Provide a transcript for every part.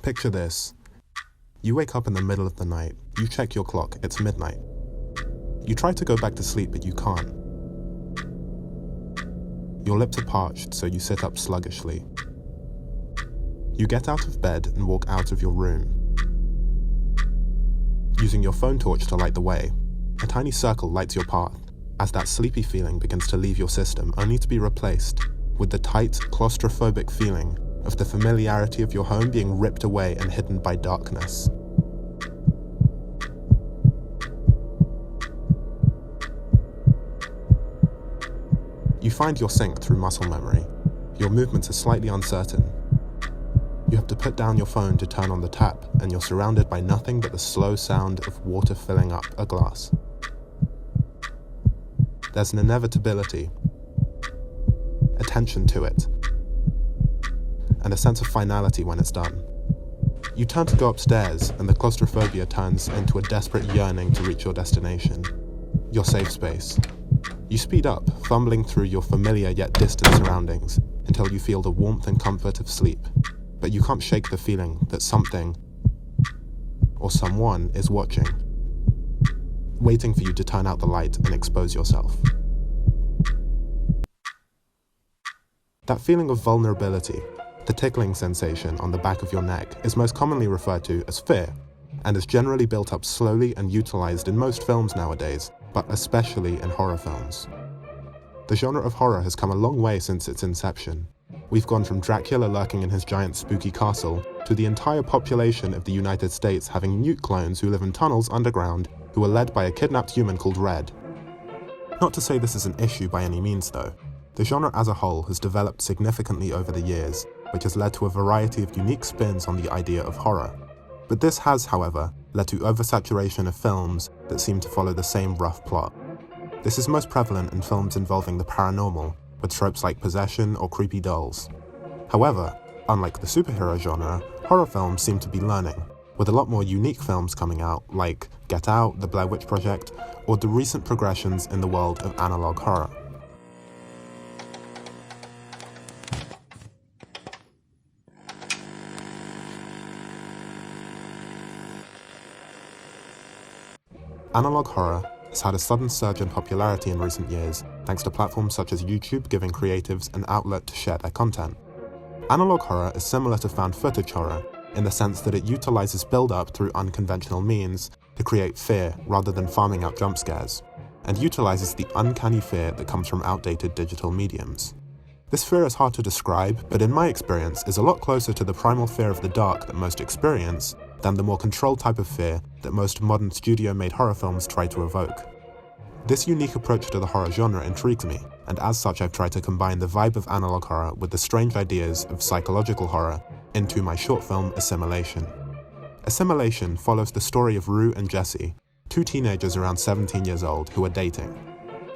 Picture this. You wake up in the middle of the night, you check your clock, it's midnight. You try to go back to sleep, but you can't. Your lips are parched, so you sit up sluggishly. You get out of bed and walk out of your room. Using your phone torch to light the way, a tiny circle lights your path as that sleepy feeling begins to leave your system, only to be replaced with the tight, claustrophobic feeling of the familiarity of your home being ripped away and hidden by darkness. You find your sync through muscle memory. Your movements are slightly uncertain. You have to put down your phone to turn on the tap, and you're surrounded by nothing but the slow sound of water filling up a glass. There's an inevitability, a tension to it, and a sense of finality when it's done. You turn to go upstairs, and the claustrophobia turns into a desperate yearning to reach your destination, your safe space. You speed up, fumbling through your familiar yet distant surroundings, until you feel the warmth and comfort of sleep. But you can't shake the feeling that something, or someone, is watching, waiting for you to turn out the light and expose yourself. That feeling of vulnerability, the tickling sensation on the back of your neck, is most commonly referred to as fear, and is generally built up slowly and utilized in most films nowadays, but especially in horror films. The genre of horror has come a long way since its inception. We've gone from Dracula lurking in his giant spooky castle, to the entire population of the United States having newt clones who live in tunnels underground, who are led by a kidnapped human called Red. Not to say this is an issue by any means though. The genre as a whole has developed significantly over the years, which has led to a variety of unique spins on the idea of horror. But this has, however, led to oversaturation of films that seem to follow the same rough plot. This is most prevalent in films involving the paranormal, with tropes like possession or creepy dolls. However, unlike the superhero genre, horror films seem to be learning, with a lot more unique films coming out like Get Out, The Blair Witch Project, or the recent progressions in the world of analog horror. Analog horror has had a sudden surge in popularity in recent years, thanks to platforms such as YouTube giving creatives an outlet to share their content. Analog horror is similar to found footage horror, in the sense that it utilizes build-up through unconventional means to create fear rather than farming out jump scares, and utilizes the uncanny fear that comes from outdated digital mediums. This fear is hard to describe, but in my experience is a lot closer to the primal fear of the dark that most experience than the more controlled type of fear that most modern studio-made horror films try to evoke. This unique approach to the horror genre intrigues me, and as such I've tried to combine the vibe of analog horror with the strange ideas of psychological horror into my short film Assimilation. Assimilation follows the story of Rue and Jesse, two teenagers around 17 years old who are dating.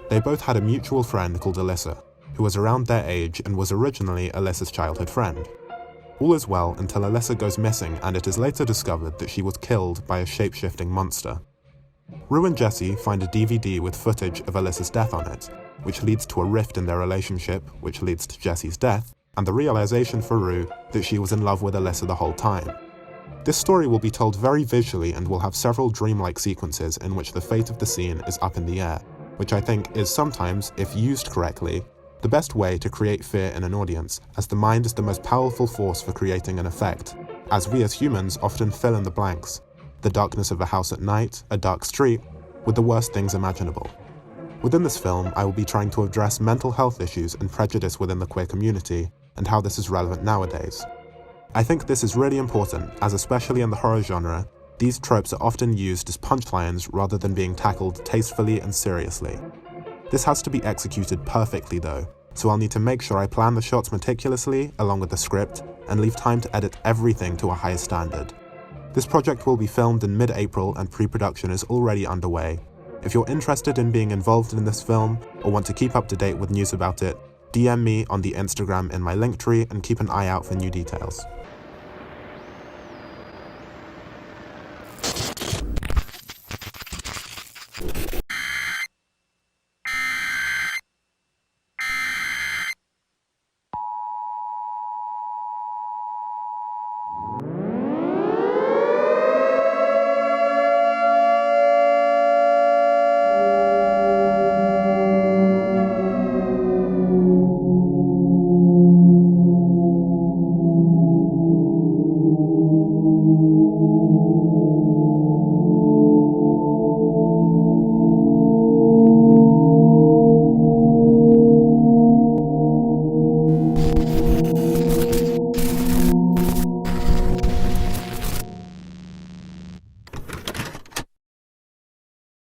They both had a mutual friend called Alyssa, who was around their age and was originally Alyssa's childhood friend. All is well until Alyssa goes missing, and it is later discovered that she was killed by a shape-shifting monster. Rue and Jesse find a DVD with footage of Alyssa's death on it, which leads to a rift in their relationship, which leads to Jesse's death, and the realization for Rue that she was in love with Alyssa the whole time. This story will be told very visually and will have several dreamlike sequences in which the fate of the scene is up in the air, which I think is sometimes, if used correctly, the best way to create fear in an audience, as the mind is the most powerful force for creating an effect, as we as humans often fill in the blanks, the darkness of a house at night, a dark street, with the worst things imaginable. Within this film, I will be trying to address mental health issues and prejudice within the queer community, and how this is relevant nowadays. I think this is really important, as especially in the horror genre, these tropes are often used as punchlines rather than being tackled tastefully and seriously. This has to be executed perfectly though, so I'll need to make sure I plan the shots meticulously along with the script and leave time to edit everything to a high standard. This project will be filmed in mid-April and pre-production is already underway. If you're interested in being involved in this film or want to keep up to date with news about it, DM me on the Instagram in my Linktree and keep an eye out for new details.